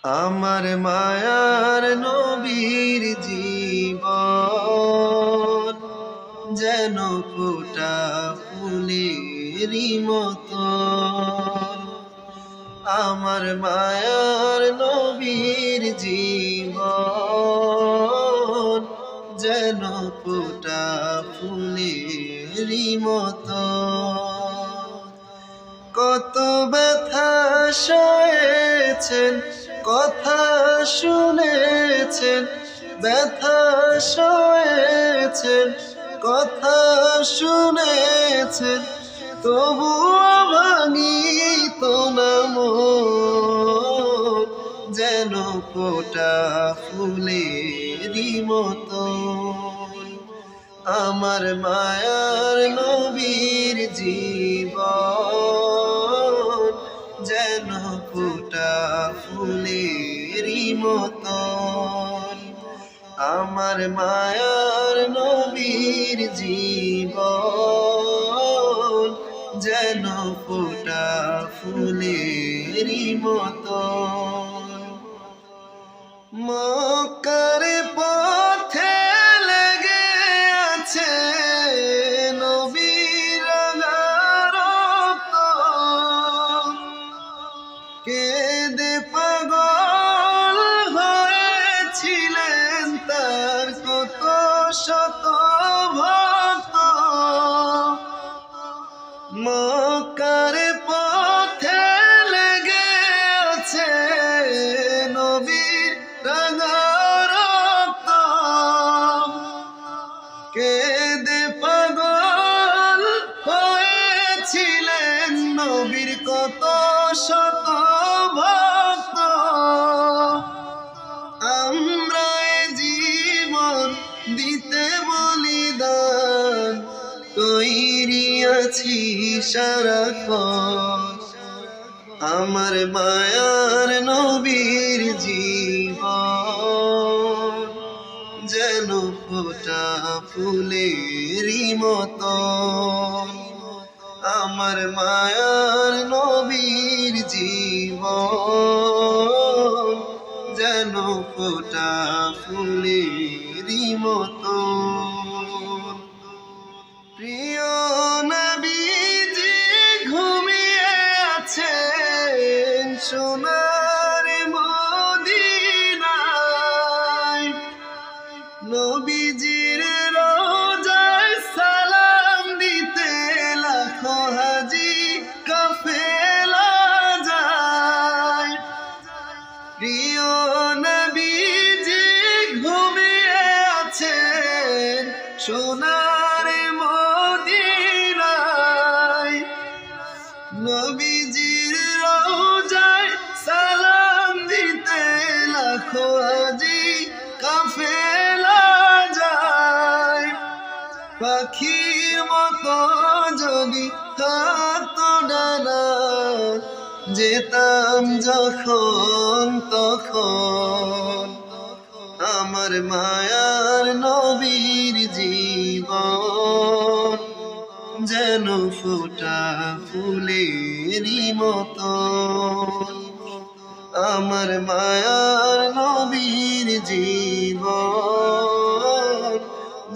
আমার মায়ার নবীর জীবন যেন ফোটা ফুলেরই মতন। আমার মায়ার নবীর জীবন যেন ফোটা ফুলেরই মতন। কত ব্যথা সয়েছেন, কথা শুনেছেন, ব্যথা সয়েছেন, কথা শুনেছেন, তবুও ভাঙিত না মন, যেন ফোটা ফুলেরই মতন। আমার মায়ার নবীর জীবন যেন ফোটা ফুলেরই মতন। আমার মায়ার নবীর জীবন যেন ফোটা ফুলেরই মতন। মক্কার পথে লেগে আছে নবীর রক্ত, কেঁদে পাগল হয়েছিলেন তার কত শত ভক্ত। মক্কার পথে লেগে আছে নবীর রক্ত, কেঁদে পাগল হয়েছিলেন নবীর কত শত ভক্ত। আমরা এ জীবন দিতে বলিদান তৈরি আছি সারাক্ষণ। আমার মায়ার নবীর জীবন যেন ফোটা ফুলেরই মতন। আমার মায়ার নবীর জীবন যেন ফোটা ফুলেরই মতন। প্রিয় নবীজি ঘুমিয়ে আছেন সোনার মদিনায়, নবীজির রোজায় সালাম দিতে লাখো হাজি কাফেলা যায়। প্রিয় নবীজি ঘুমিয়ে আছেন সোনার মদিনায়, নবীজির রোজায় সালাম দিতে লাখো হাজি কাফেলা যায়। পাখির মতো যদি থাকতো ডানা, যেতাম যখন তখন। আমার মায়ার নবীর জীবন যেন ফোটা ফুলেরই মতন। আমার মায়ার নবীর জীবন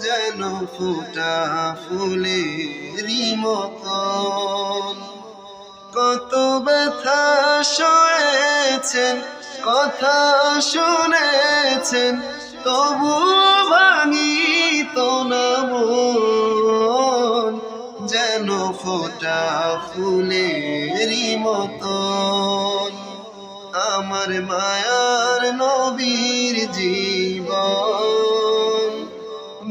যেন ফোটা ফুলেরই মতন। কত ব্যথা সয়েছেন, কথা শুনেছেন, তবু ভাঙিত না মন, যেন ফোটা ফুলেরই মতন। আমার মায়ার নবীর জীবন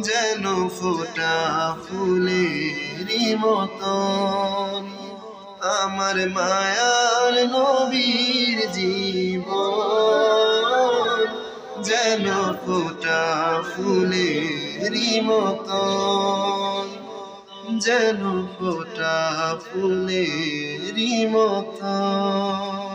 যেন ফোটা ফুলেরই মতন। আমার মায়ার নবীর জীবন যেন ফোটা ফুলেরই মতন, যেন ফোটা ফুলেরই মতন।